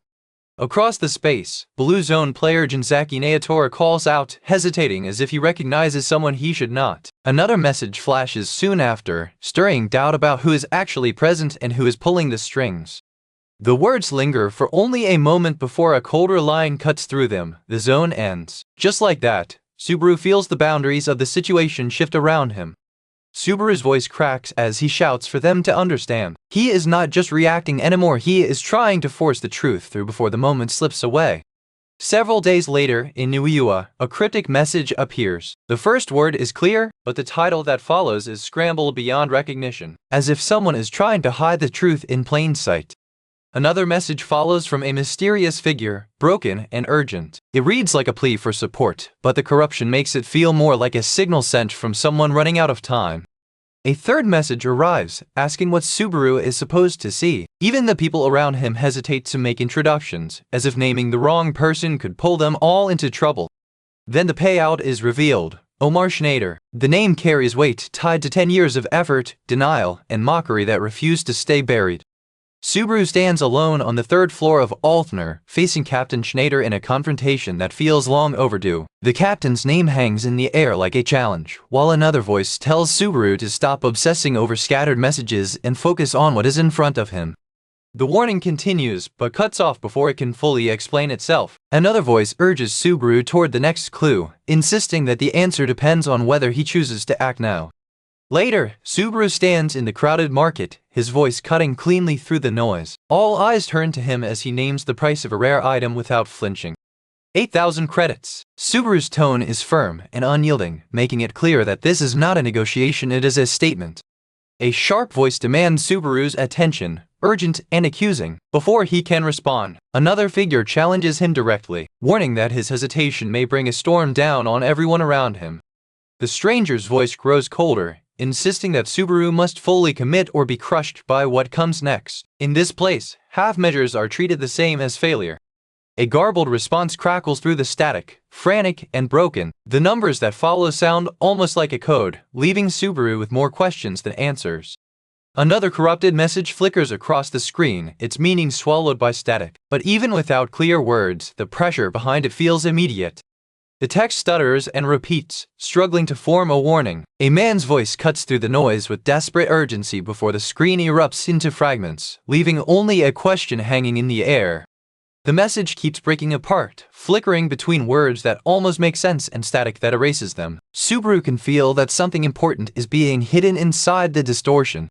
Across the space, Blue Zone player Jinzaki Naotora calls out, hesitating as if he recognizes someone he should not. Another message flashes soon after, stirring doubt about who is actually present and who is pulling the strings. The words linger for only a moment before a colder line cuts through them. The zone ends. Just like that, Subaru feels the boundaries of the situation shift around him. Subaru's voice cracks as he shouts for them to understand. He is not just reacting anymore, he is trying to force the truth through before the moment slips away. Several days later, in Niuiwa, a cryptic message appears. The first word is clear, but the title that follows is scrambled beyond recognition, as if someone is trying to hide the truth in plain sight. Another message follows from a mysterious figure, broken and urgent. It reads like a plea for support, but the corruption makes it feel more like a signal sent from someone running out of time. A third message arrives, asking what Subaru is supposed to see. Even the people around him hesitate to make introductions, as if naming the wrong person could pull them all into trouble. Then the payout is revealed. Omar Schneider. The name carries weight tied to 10 years of effort, denial, and mockery that refused to stay buried. Subaru stands alone on the third floor of Althner, facing Captain Schneider in a confrontation that feels long overdue. The captain's name hangs in the air like a challenge, while another voice tells Subaru to stop obsessing over scattered messages and focus on what is in front of him. The warning continues, but cuts off before it can fully explain itself. Another voice urges Subaru toward the next clue, insisting that the answer depends on whether he chooses to act now. Later, Subaru stands in the crowded market, his voice cutting cleanly through the noise. All eyes turn to him as he names the price of a rare item without flinching. 8,000 credits. Subaru's tone is firm and unyielding, making it clear that this is not a negotiation, it is a statement. A sharp voice demands Subaru's attention, urgent and accusing. Before he can respond, another figure challenges him directly, warning that his hesitation may bring a storm down on everyone around him. The stranger's voice grows colder, insisting that Subaru must fully commit or be crushed by what comes next. In this place, half measures are treated the same as failure. A garbled response crackles through the static, frantic and broken. The numbers that follow sound almost like a code, leaving Subaru with more questions than answers. Another corrupted message flickers across the screen, its meaning swallowed by static. But even without clear words, the pressure behind it feels immediate. The text stutters and repeats, struggling to form a warning. A man's voice cuts through the noise with desperate urgency before the screen erupts into fragments, leaving only a question hanging in the air. The message keeps breaking apart, flickering between words that almost make sense and static that erases them. Subaru can feel that something important is being hidden inside the distortion.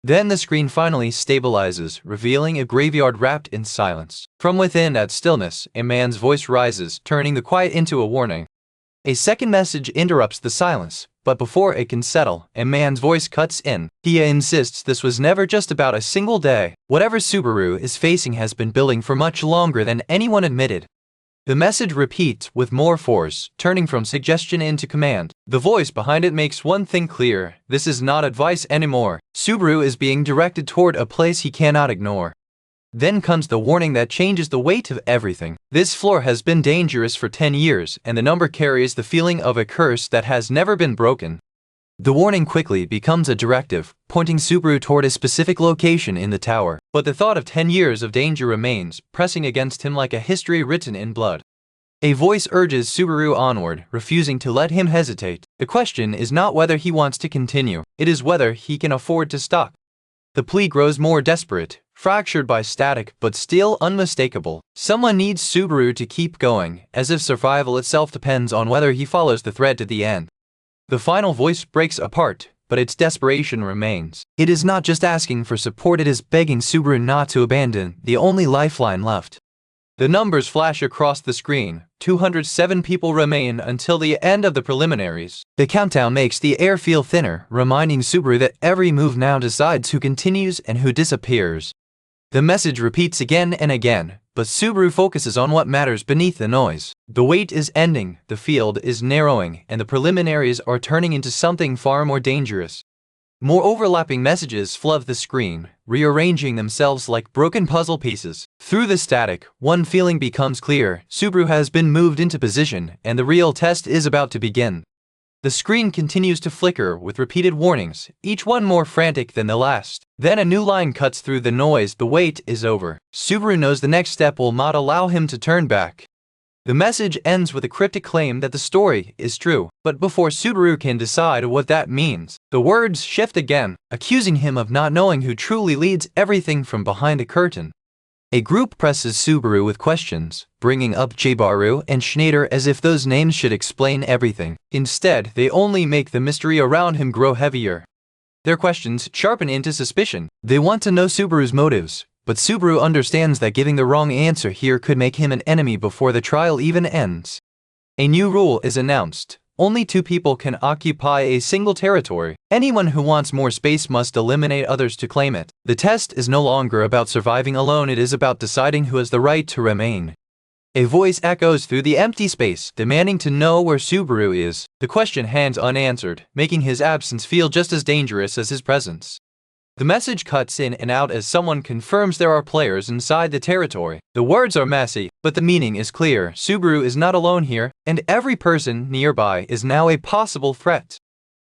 Then the screen finally stabilizes, revealing a graveyard wrapped in silence. From within that stillness, a man's voice rises, turning the quiet into a warning. A second message interrupts the silence, but before it can settle, a man's voice cuts in. He insists this was never just about a single day. Whatever Subaru is facing has been building for much longer than anyone admitted. The message repeats with more force, turning from suggestion into command. The voice behind it makes one thing clear: this is not advice anymore. Subaru is being directed toward a place he cannot ignore. Then comes the warning that changes the weight of everything. This floor has been dangerous for 10 years, and the number carries the feeling of a curse that has never been broken. The warning quickly becomes a directive, pointing Subaru toward a specific location in the tower. But the thought of 10 years of danger remains, pressing against him like a history written in blood. A voice urges Subaru onward, refusing to let him hesitate. The question is not whether he wants to continue, it is whether he can afford to stop. The plea grows more desperate, fractured by static but still unmistakable. Someone needs Subaru to keep going, as if survival itself depends on whether he follows the thread to the end. The final voice breaks apart, but its desperation remains. It is not just asking for support, it is begging Subaru not to abandon the only lifeline left. The numbers flash across the screen. 207 people remain until the end of the preliminaries. The countdown makes the air feel thinner, reminding Subaru that every move now decides who continues and who disappears. The message repeats again and again, but Subaru focuses on what matters beneath the noise. The wait is ending, the field is narrowing, and the preliminaries are turning into something far more dangerous. More overlapping messages flood the screen, rearranging themselves like broken puzzle pieces. Through the static, one feeling becomes clear: Subaru has been moved into position, and the real test is about to begin. The screen continues to flicker with repeated warnings, each one more frantic than the last. Then a new line cuts through the noise: the wait is over. Subaru knows the next step will not allow him to turn back. The message ends with a cryptic claim that the story is true, but before Subaru can decide what that means, the words shift again, accusing him of not knowing who truly leads everything from behind a curtain. A group presses Subaru with questions, bringing up Jibaru and Schneider as if those names should explain everything. Instead, they only make the mystery around him grow heavier. Their questions sharpen into suspicion. They want to know Subaru's motives, but Subaru understands that giving the wrong answer here could make him an enemy before the trial even ends. A new rule is announced. Only 2 people can occupy a single territory. Anyone who wants more space must eliminate others to claim it. The test is no longer about surviving alone, it is about deciding who has the right to remain. A voice echoes through the empty space, demanding to know where Subaru is. The question hangs unanswered, making his absence feel just as dangerous as his presence. The message cuts in and out as someone confirms there are players inside the territory. The words are messy, but the meaning is clear. Subaru is not alone here, and every person nearby is now a possible threat.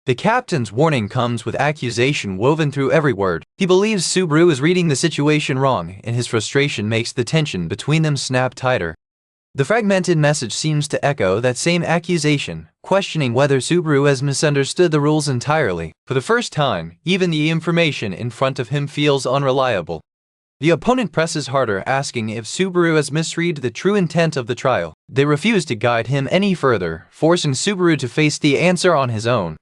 The captain's warning comes with accusation woven through every word. He believes Subaru is reading the situation wrong, and his frustration makes the tension between them snap tighter. The fragmented message seems to echo that same accusation, questioning whether Subaru has misunderstood the rules entirely. For the first time, even the information in front of him feels unreliable. The opponent presses harder, asking if Subaru has misread the true intent of the trial. They refuse to guide him any further, forcing Subaru to face the answer on his own.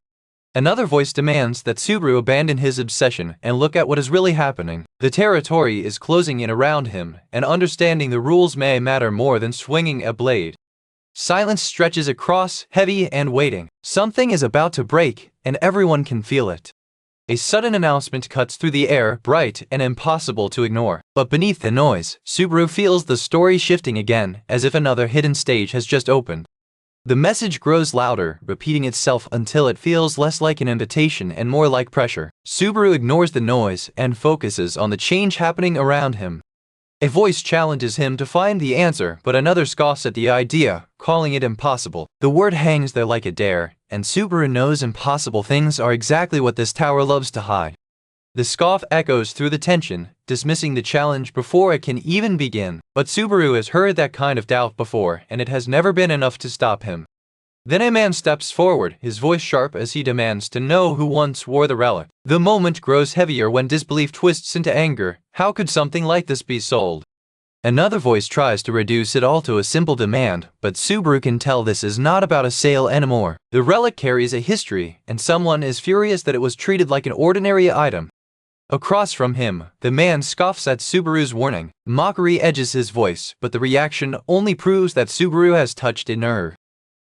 Another voice demands that Subaru abandon his obsession and look at what is really happening. The territory is closing in around him, and understanding the rules may matter more than swinging a blade. Silence stretches across, heavy and waiting. Something is about to break, and everyone can feel it. A sudden announcement cuts through the air, bright and impossible to ignore. But beneath the noise, Subaru feels the story shifting again, as if another hidden stage has just opened. The message grows louder, repeating itself until it feels less like an invitation and more like pressure. Subaru ignores the noise and focuses on the change happening around him. A voice challenges him to find the answer, but another scoffs at the idea, calling it impossible. The word hangs there like a dare, and Subaru knows impossible things are exactly what this tower loves to hide. The scoff echoes through the tension, dismissing the challenge before it can even begin. But Subaru has heard that kind of doubt before, and it has never been enough to stop him. Then a man steps forward, his voice sharp as he demands to know who once wore the relic. The moment grows heavier when disbelief twists into anger. How could something like this be sold? Another voice tries to reduce it all to a simple demand, but Subaru can tell this is not about a sale anymore. The relic carries a history, and someone is furious that it was treated like an ordinary item. Across from him, the man scoffs at Subaru's warning. Mockery edges his voice, but the reaction only proves that Subaru has touched a nerve.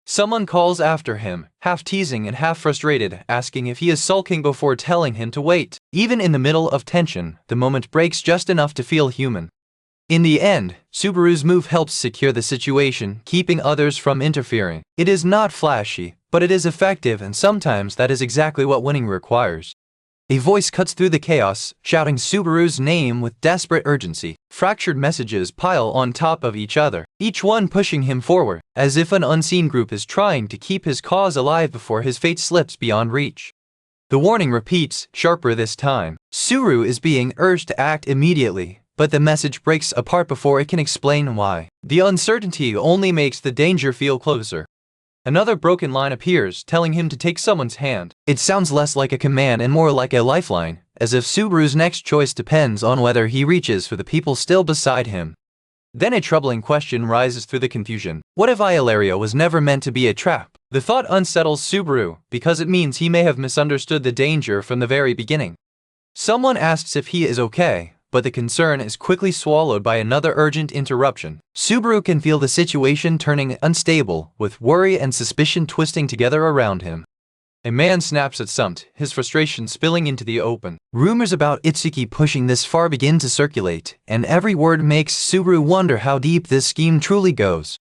Someone calls after him, half teasing and half frustrated, asking if he is sulking before telling him to wait. Even in the middle of tension, the moment breaks just enough to feel human. In the end, Subaru's move helps secure the situation, keeping others from interfering. It is not flashy, but it is effective, and sometimes that is exactly what winning requires. A voice cuts through the chaos, shouting Subaru's name with desperate urgency. Fractured messages pile on top of each other, each one pushing him forward, as if an unseen group is trying to keep his cause alive before his fate slips beyond reach. The warning repeats, sharper this time. Subaru is being urged to act immediately, but the message breaks apart before it can explain why. The uncertainty only makes the danger feel closer. Another broken line appears, telling him to take someone's hand. It sounds less like a command and more like a lifeline, as if Subaru's next choice depends on whether he reaches for the people still beside him. Then a troubling question rises through the confusion. What if Iolario was never meant to be a trap? The thought unsettles Subaru, because it means he may have misunderstood the danger from the very beginning. Someone asks if he is okay, but the concern is quickly swallowed by another urgent interruption. Subaru can feel the situation turning unstable, with worry and suspicion twisting together around him. A man snaps at something, his frustration spilling into the open. Rumors about Itsuki pushing this far begin to circulate, and every word makes Subaru wonder how deep this scheme truly goes.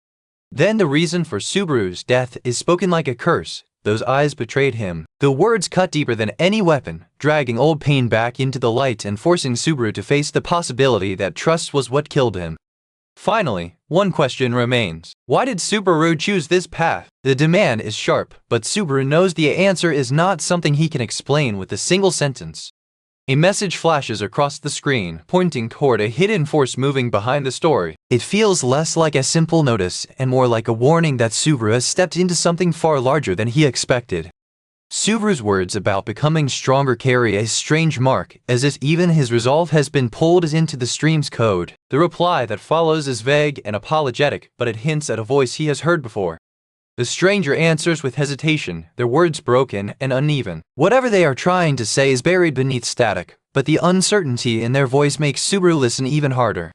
Then the reason for Subaru's death is spoken like a curse. Those eyes betrayed him. The words cut deeper than any weapon, dragging old pain back into the light and forcing Subaru to face the possibility that trust was what killed him. Finally, one question remains. Why did Subaru choose this path? The demand is sharp, but Subaru knows the answer is not something he can explain with a single sentence. A message flashes across the screen, pointing toward a hidden force moving behind the story. It feels less like a simple notice and more like a warning that Subaru has stepped into something far larger than he expected. Subaru's words about becoming stronger carry a strange mark, as if even his resolve has been pulled into the stream's code. The reply that follows is vague and apologetic, but it hints at a voice he has heard before. The stranger answers with hesitation, their words broken and uneven. Whatever they are trying to say is buried beneath static, but the uncertainty in their voice makes Subaru listen even harder.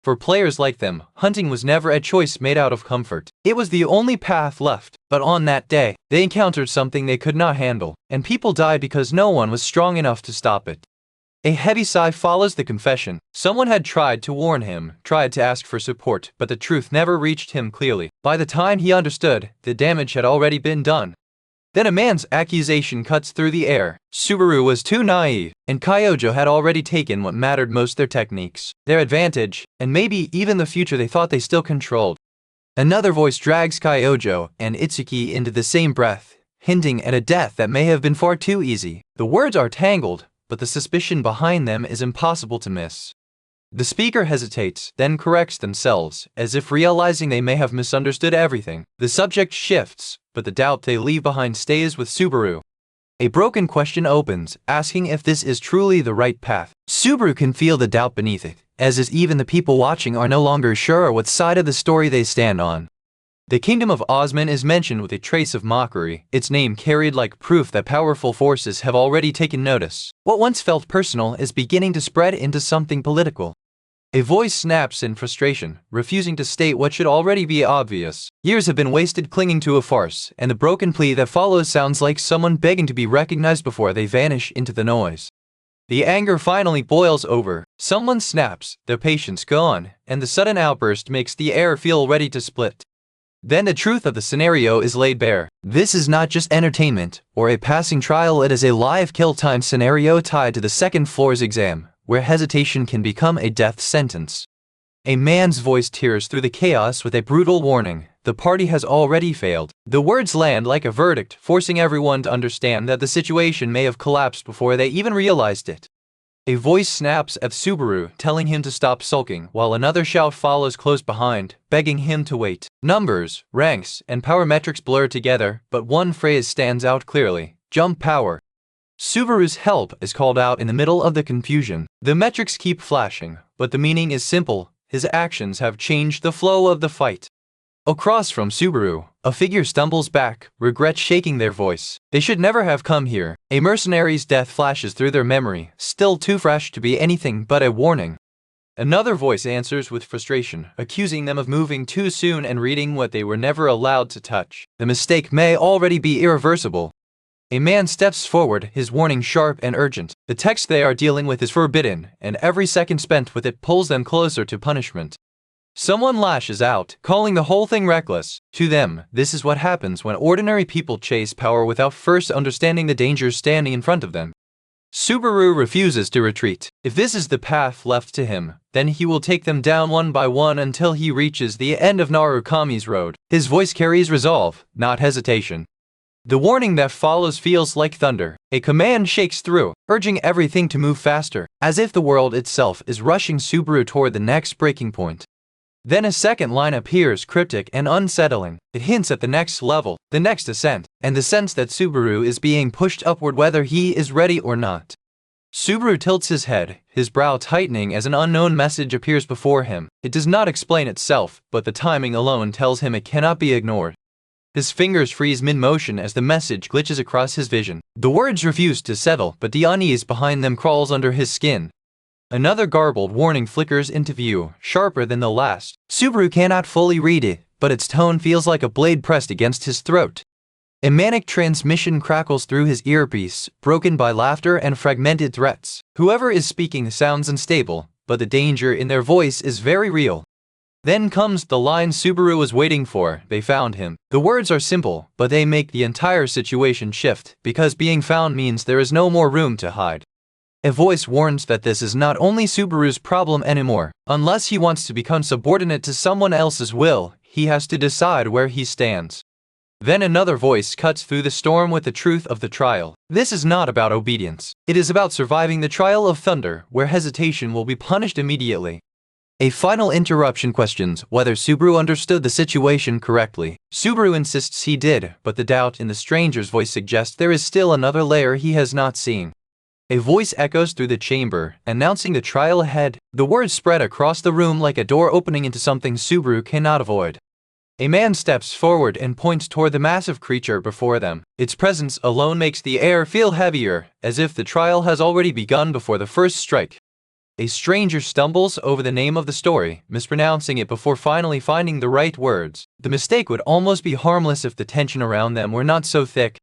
For players like them, hunting was never a choice made out of comfort. It was the only path left, but on that day, they encountered something they could not handle, and people died because no one was strong enough to stop it. A heavy sigh follows the confession. Someone had tried to warn him, tried to ask for support, but the truth never reached him clearly. By the time he understood, the damage had already been done. Then a man's accusation cuts through the air. Subaru was too naive, and Kyojo had already taken what mattered most: their techniques, their advantage, and maybe even the future they thought they still controlled. Another voice drags Kyojo and Itsuki into the same breath, hinting at a death that may have been far too easy. The words are tangled, but the suspicion behind them is impossible to miss. The speaker hesitates, then corrects themselves, as if realizing they may have misunderstood everything. The subject shifts, but the doubt they leave behind stays with Subaru. A broken question opens, asking if this is truly the right path. Subaru can feel the doubt beneath it, as if even the people watching are no longer sure what side of the story they stand on. The kingdom of Osman is mentioned with a trace of mockery, its name carried like proof that powerful forces have already taken notice. What once felt personal is beginning to spread into something political. A voice snaps in frustration, refusing to state what should already be obvious. Years have been wasted clinging to a farce, and the broken plea that follows sounds like someone begging to be recognized before they vanish into the noise. The anger finally boils over. Someone snaps, their patience gone, and the sudden outburst makes the air feel ready to split. Then the truth of the scenario is laid bare. This is not just entertainment or a passing trial, it is a live kill time scenario tied to the second floor's exam, where hesitation can become a death sentence. A man's voice tears through the chaos with a brutal warning. The party has already failed. The words land like a verdict, forcing everyone to understand that the situation may have collapsed before they even realized it. A voice snaps at Subaru, telling him to stop sulking, while another shout follows close behind, begging him to wait. Numbers, ranks, and power metrics blur together, but one phrase stands out clearly: jump power. Subaru's help is called out in the middle of the confusion. The metrics keep flashing, but the meaning is simple: his actions have changed the flow of the fight. Across from Subaru, a figure stumbles back, regret shaking their voice. They should never have come here. A mercenary's death flashes through their memory, still too fresh to be anything but a warning. Another voice answers with frustration, accusing them of moving too soon and reading what they were never allowed to touch. The mistake may already be irreversible. A man steps forward, his warning sharp and urgent. The text they are dealing with is forbidden, and every second spent with it pulls them closer to punishment. Someone lashes out, calling the whole thing reckless. To them, this is what happens when ordinary people chase power without first understanding the dangers standing in front of them. Subaru refuses to retreat. If this is the path left to him, then he will take them down one by one until he reaches the end of Narukami's road. His voice carries resolve, not hesitation. The warning that follows feels like thunder. A command shakes through, urging everything to move faster, as if the world itself is rushing Subaru toward the next breaking point. Then a second line appears, cryptic and unsettling. It hints at the next level, the next ascent, and the sense that Subaru is being pushed upward whether he is ready or not. Subaru tilts his head, his brow tightening as an unknown message appears before him. It does not explain itself, but the timing alone tells him it cannot be ignored. His fingers freeze mid-motion as the message glitches across his vision. The words refuse to settle, but the unease behind them crawls under his skin. Another garbled warning flickers into view, sharper than the last. Subaru cannot fully read it, but its tone feels like a blade pressed against his throat. A manic transmission crackles through his earpiece, broken by laughter and fragmented threats. Whoever is speaking sounds unstable, but the danger in their voice is very real. Then comes the line Subaru was waiting for: they found him. The words are simple, but they make the entire situation shift, because being found means there is no more room to hide. A voice warns that this is not only Subaru's problem anymore. Unless he wants to become subordinate to someone else's will, he has to decide where he stands. Then another voice cuts through the storm with the truth of the trial. This is not about obedience. It is about surviving the trial of thunder, where hesitation will be punished immediately. A final interruption questions whether Subaru understood the situation correctly. Subaru insists he did, but the doubt in the stranger's voice suggests there is still another layer he has not seen. A voice echoes through the chamber, announcing the trial ahead. The words spread across the room like a door opening into something Subaru cannot avoid. A man steps forward and points toward the massive creature before them. Its presence alone makes the air feel heavier, as if the trial has already begun before the first strike. A stranger stumbles over the name of the story, mispronouncing it before finally finding the right words. The mistake would almost be harmless if the tension around them were not so thick.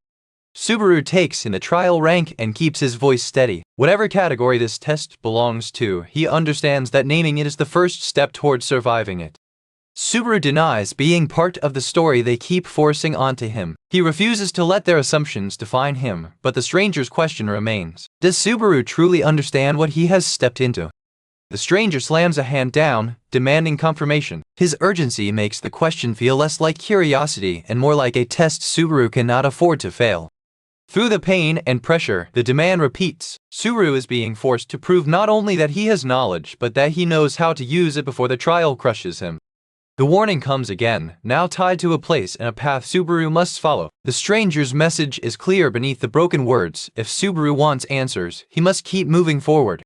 Subaru takes in the trial rank and keeps his voice steady. Whatever category this test belongs to, he understands that naming it is the first step towards surviving it. Subaru denies being part of the story they keep forcing onto him. He refuses to let their assumptions define him, but the stranger's question remains. Does Subaru truly understand what he has stepped into? The stranger slams a hand down, demanding confirmation. His urgency makes the question feel less like curiosity and more like a test Subaru cannot afford to fail. Through the pain and pressure, the demand repeats. Subaru is being forced to prove not only that he has knowledge, but that he knows how to use it before the trial crushes him. The warning comes again, now tied to a place and a path Subaru must follow. The stranger's message is clear beneath the broken words. If Subaru wants answers, he must keep moving forward.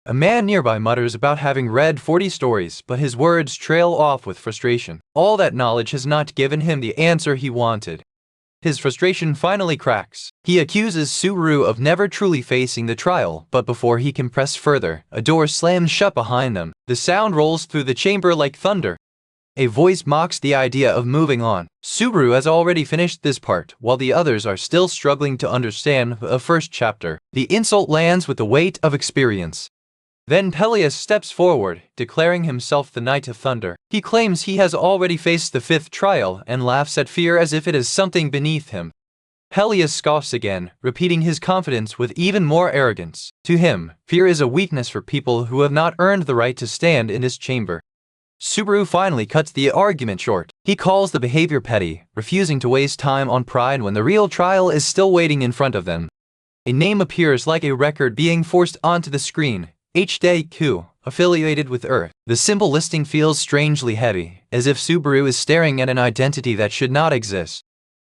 A man nearby mutters about having read 40 stories, but his words trail off with frustration. All that knowledge has not given him the answer he wanted. His frustration finally cracks. He accuses Subaru of never truly facing the trial, but before he can press further, a door slams shut behind them. The sound rolls through the chamber like thunder. A voice mocks the idea of moving on. Subaru has already finished this part, while the others are still struggling to understand the first chapter. The insult lands with the weight of experience. Then Peleus steps forward, declaring himself the Knight of Thunder. He claims he has already faced the 5th trial and laughs at fear as if it is something beneath him. Peleus scoffs again, repeating his confidence with even more arrogance. To him, fear is a weakness for people who have not earned the right to stand in this chamber. Subaru finally cuts the argument short. He calls the behavior petty, refusing to waste time on pride when the real trial is still waiting in front of them. A name appears like a record being forced onto the screen. HDQ, affiliated with Earth. The simple listing feels strangely heavy, as if Subaru is staring at an identity that should not exist.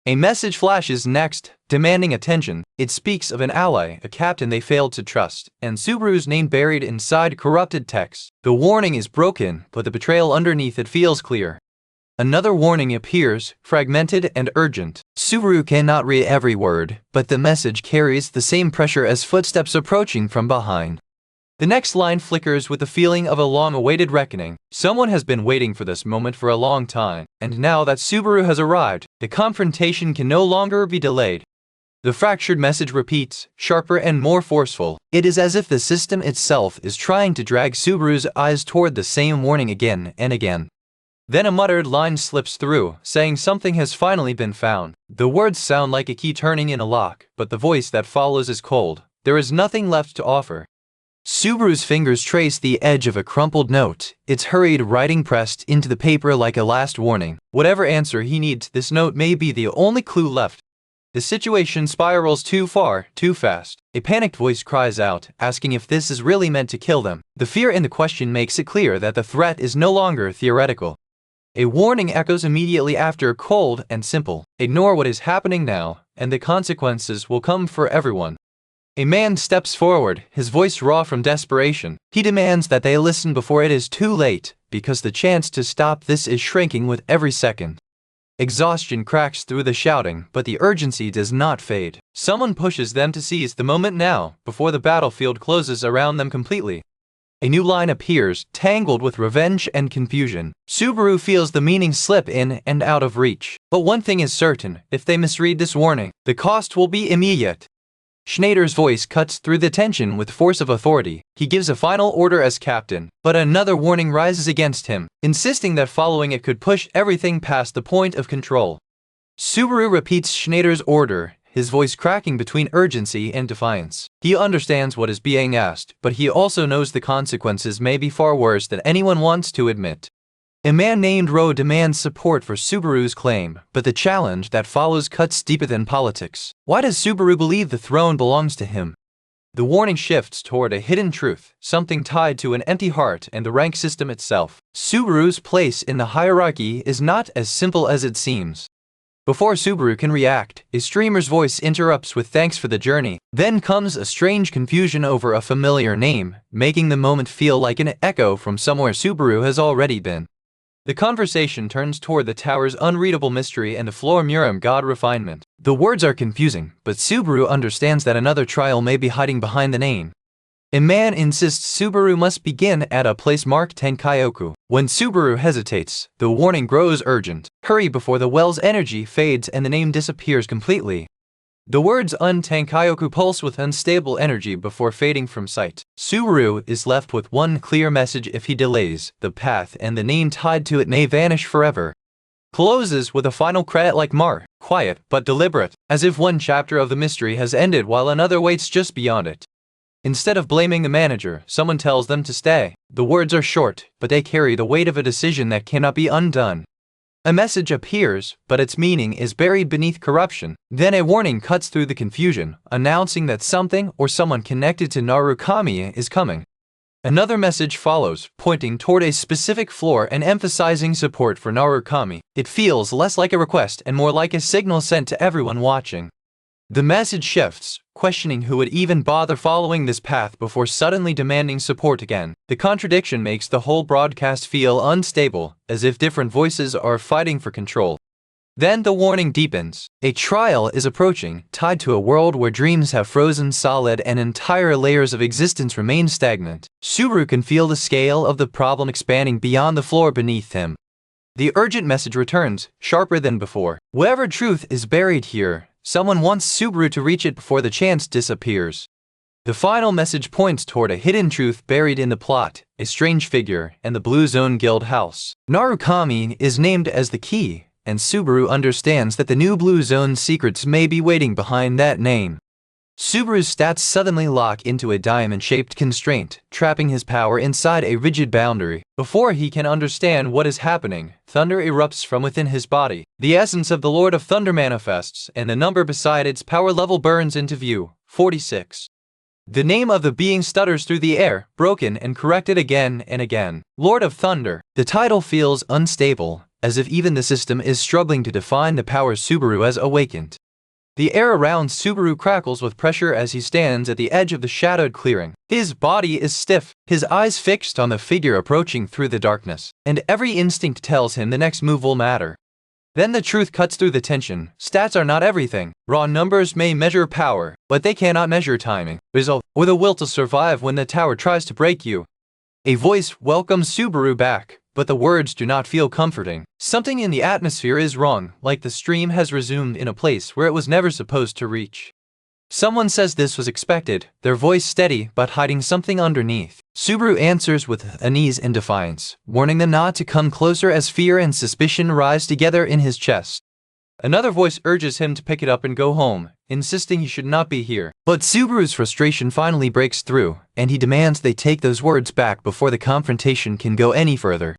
A message flashes next, demanding attention. It speaks of an ally, a captain they failed to trust, and Subaru's name buried inside corrupted text. The warning is broken, but the betrayal underneath it feels clear. Another warning appears, fragmented and urgent. Subaru cannot read every word, but the message carries the same pressure as footsteps approaching from behind. The next line flickers with the feeling of a long-awaited reckoning. Someone has been waiting for this moment for a long time, and now that Subaru has arrived, the confrontation can no longer be delayed. The fractured message repeats, sharper and more forceful. It is as if the system itself is trying to drag Subaru's eyes toward the same warning again and again. Then a muttered line slips through, saying something has finally been found. The words sound like a key turning in a lock, but the voice that follows is cold, there is nothing left to offer. Subaru's fingers trace the edge of a crumpled note, its hurried writing pressed into the paper like a last warning. Whatever answer he needs, this note may be the only clue left. The situation spirals too far, too fast. A panicked voice cries out, asking if this is really meant to kill them. The fear in the question makes it clear that the threat is no longer theoretical. A warning echoes immediately after, cold and simple. Ignore what is happening now, and the consequences will come for everyone. A man steps forward, his voice raw from desperation. He demands that they listen before it is too late, because the chance to stop this is shrinking with every second. Exhaustion cracks through the shouting, but the urgency does not fade. Someone pushes them to seize the moment now, before the battlefield closes around them completely. A new line appears, tangled with revenge and confusion. Subaru feels the meaning slip in and out of reach. But one thing is certain, if they misread this warning, the cost will be immediate. Schneider's voice cuts through the tension with force of authority. He gives a final order as captain, but another warning rises against him, insisting that following it could push everything past the point of control. Subaru repeats Schneider's order, his voice cracking between urgency and defiance. He understands what is being asked, but he also knows the consequences may be far worse than anyone wants to admit. A man named Ro demands support for Subaru's claim, but the challenge that follows cuts deeper than politics. Why does Subaru believe the throne belongs to him? The warning shifts toward a hidden truth, something tied to an empty heart and the rank system itself. Subaru's place in the hierarchy is not as simple as it seems. Before Subaru can react, a streamer's voice interrupts with thanks for the journey. Then comes a strange confusion over a familiar name, making the moment feel like an echo from somewhere Subaru has already been. The conversation turns toward the tower's unreadable mystery and the Flor-Murim god refinement. The words are confusing, but Subaru understands that another trial may be hiding behind the name. A man insists Subaru must begin at a place marked Tenkyoku. When Subaru hesitates, the warning grows urgent. Hurry before the well's energy fades and the name disappears completely. The words Tenkyoku pulse with unstable energy before fading from sight. Subaru is left with one clear message: if he delays, the path and the name tied to it may vanish forever. Closes with a final credit like Mar, quiet but deliberate, as if one chapter of the mystery has ended while another waits just beyond it. Instead of blaming the manager, someone tells them to stay. The words are short, but they carry the weight of a decision that cannot be undone. A message appears, but its meaning is buried beneath corruption. Then a warning cuts through the confusion, announcing that something or someone connected to Narukami is coming. Another message follows, pointing toward a specific floor and emphasizing support for Narukami. It feels less like a request and more like a signal sent to everyone watching. The message shifts, questioning who would even bother following this path before suddenly demanding support again. The contradiction makes the whole broadcast feel unstable, as if different voices are fighting for control. Then the warning deepens. A trial is approaching, tied to a world where dreams have frozen solid and entire layers of existence remain stagnant. Subaru can feel the scale of the problem expanding beyond the floor beneath him. The urgent message returns, sharper than before. Whatever truth is buried here, someone wants Subaru to reach it before the chance disappears. The final message points toward a hidden truth buried in the plot, a strange figure, and the Blue Zone Guild house. Narukami is named as the key, and Subaru understands that the new Blue Zone secrets may be waiting behind that name. Subaru's stats suddenly lock into a diamond-shaped constraint, trapping his power inside a rigid boundary. Before he can understand what is happening, thunder erupts from within his body. The essence of the Lord of Thunder manifests, and the number beside its power level burns into view, 46. The name of the being stutters through the air, broken and corrected again and again. Lord of Thunder. The title feels unstable, as if even the system is struggling to define the powers Subaru has awakened. The air around Subaru crackles with pressure as he stands at the edge of the shadowed clearing. His body is stiff, his eyes fixed on the figure approaching through the darkness, and every instinct tells him the next move will matter. Then the truth cuts through the tension. Stats are not everything. Raw numbers may measure power, but they cannot measure timing, resolve, or the will to survive when the tower tries to break you. A voice welcomes Subaru back, but the words do not feel comforting. Something in the atmosphere is wrong, like the stream has resumed in a place where it was never supposed to reach. Someone says this was expected, their voice steady but hiding something underneath. Subaru answers with unease and defiance, warning them not to come closer as fear and suspicion rise together in his chest. Another voice urges him to pick it up and go home, insisting he should not be here. But Subaru's frustration finally breaks through, and he demands they take those words back before the confrontation can go any further.